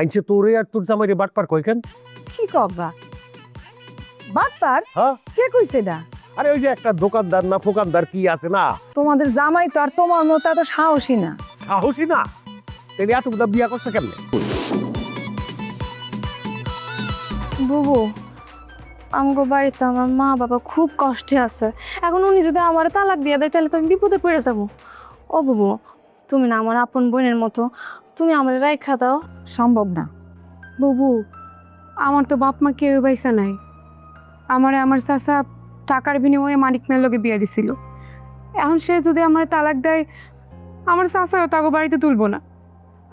আইনছে তোরে আর তোর জামাইরে বাটপার কইকেন? কি কবা বাটপার? হ্যাঁ, কে কইছে এটা? আরে ওই যে একটা দোকানদার না ফোকানদার কি আছে না, তোমাদের জামাই তো আর তোমার মতো এত সাহসী না। সাহসী না? তেলে এত কথা বিয়া করছে কেমনে? বুবু, আমগো বাড়িতে আমার মা বাবা খুব কষ্টে আছে। এখন উনি যদি আমার তালাক দিয়ে দেয় তাহলে তো আমি বিপদে পড়ে যাবো। ও বুবু, তুমি না আমার আপন বোনের মতো, তুমি আমার রাইখা দাও। সম্ভব না বুবু, আমার তো বাপ মা কেউ পয়সা নাই। আমারে আমার চাচা টাকার বিনিময়ে মানিক মেয়ের লগে বিয়ে দিছিল। এখন সে যদি আমার তালাক দেয়, আমার চাচাও তাকে বাড়িতে তুলবো না।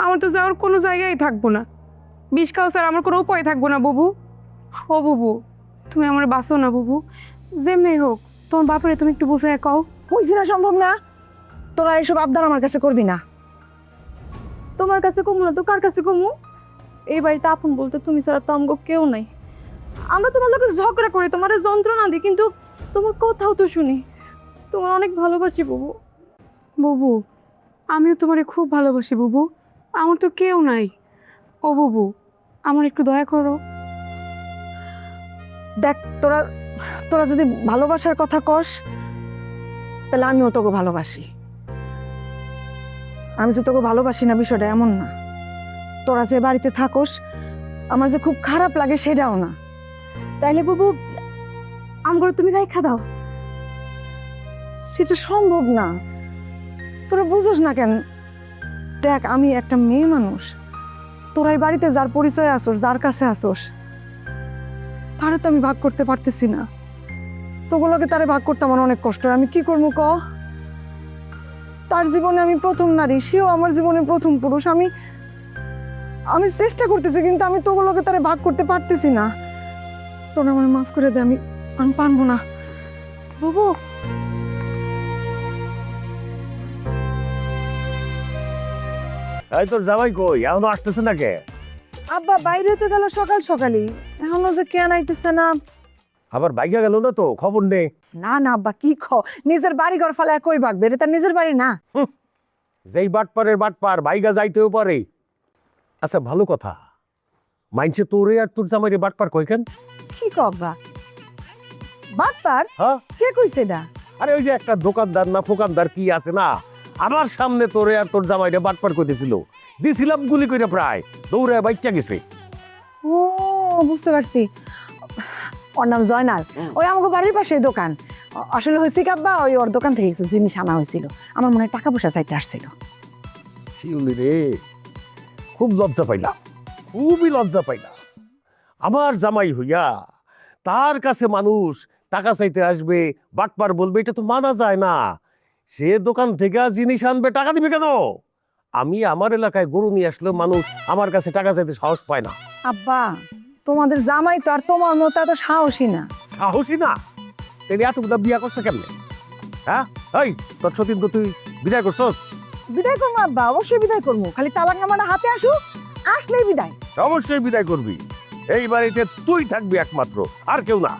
আমার তো যাওয়ার কোনো জায়গায় থাকবো না। বিষ খাও স্যার, আমার কোনো উপায় থাকবো না বুবু। ও বুবু, তুমি আমার বাঁচো না বুবু। যেমনি হোক তোমার বাপরে তুমি একটু বুঝে কও। কইছি না সম্ভব না। তোরা এইসব আবদার আমার কাছে করবি না। তোমার কাছে কমু না তো কার কাছে কমু? এই বাড়িতে আপন বলতে তুমি ছাড়া তো আমগো কেউ নাই। আমরা তোমার লোকের ঝগড়া করি, তোমার যন্ত্রণা দিই, কিন্তু তোমার কথাও তো শুনি। তোমার অনেক ভালোবাসি বুবু। বুবু, আমিও তোমারে খুব ভালোবাসি বুবু। আমার তো কেউ নাই। ও বুবু, আমার একটু দয়া করো। দেখ, তোরা তোরা যদি ভালোবাসার কথা কস তাহলে আমিও তোকে ভালোবাসি। আমি যে তোকে ভালোবাসি না বিষয়টা এমন না। তোরা যে বাড়িতে থাকোস আমার যে খুব খারাপ লাগে সেটাও না। তাইলে বুবু আমগো তুমি রাইখা দাও। সেটা সম্ভব না। তোরা বুঝোস না কেন? দেখ, আমি একটা মেয়ে মানুষ। তোরা এই বাড়িতে যার পরিচয় আসোস, যার কাছে আসোস, তারে তো আমি ভাগ করতে পারতেছি না। তোগুলোকে তারে ভাগ করতে আমার অনেক কষ্ট হয়। আমি কি করবো ক? তার জীবনে আমি প্রথম নারী, সেও আমার জীবনে প্রথম পুরুষ। আমি আমি চেষ্টা করতেছি, কিন্তু আমি তোগুলোকে তারে ভাগ করতে পারতেছি না। তোরা আমার মাফ করে দে, আমি আমি পারবো না। বুবু, এই তোর জামাই কই, এখনো আসতেছে না কে? আব্বা বাইরে তো গেল সকাল সকালই, এখনো যে কেন আইতেছে না। আবার বাইকা গেল না তো, খবর নেই? না না আব্বা, কি নিজের বাড়ি ঘর ফালায় কই ভাগবে? এটা তার নিজের বাড়ি না। যেই বাটপারের বাটপার বাইগা যাইতেও পারে। আচ্ছা ভালো কথা, মাইনছে তোরে আর তোর জামাইরে বাটপার কইকেন? কি আব্বা বাটপার? হ্যাঁ, কে কইছে এটা? আরে ওই যে একটা দোকানদার না ফোকানদার কি আছে না, আমার সামনে তোরে আর তোর জামাইরে বাটপার কইতেছিল। দিছিলাম গুলি কইরা, প্রায় দৌড়ে বাচ্চা গেছে। ও, বুঝতে পারছি। ওর নাম জয়নাল। ওই আমাকে বাড়ির পাশে দোকান। আসলে হয়েছে কি আব্বা, ওই ওর দোকান থেকে কিছু জিনিস আনা হয়েছিল। আমার মনে হয় টাকা পয়সা চাইতে আসছিল। শিউলি রে, খুব লজ্জা পাইলাম, খুবই লজ্জা পাইলাম। আমার জামাই হইয়া তার কাছে মানুষ টাকা চাইতে আসবে, বাটপার বলবে, এটা তো মানা যায় না। সে দোকান থেকে জিনিস আনবে, টাকা দিবে কেন? আমি আমার এলাকায় গরু নিয়ে আসলেও মানুষ আমার কাছে টাকা চাইতে সাহস পায় না। আব্বা, তোমাদের জামাই তো আর তোমার মতো এত সাহসী না। সাহসী না? তাহলে এতগুলা বিয়া করছে কেমনে? হ্যাঁ, এই তোর সতীন তো তুই বিদায় করছস? বিদায় করবো আব্বা, অবশ্যই বিদায় করবো। খালি তালাক নামাটা হাতে আসুক, আসলেই বিদায়। অবশ্যই বিদায় করবি। এই বাড়িতে তুই থাকবি একমাত্র, আর কেউ না।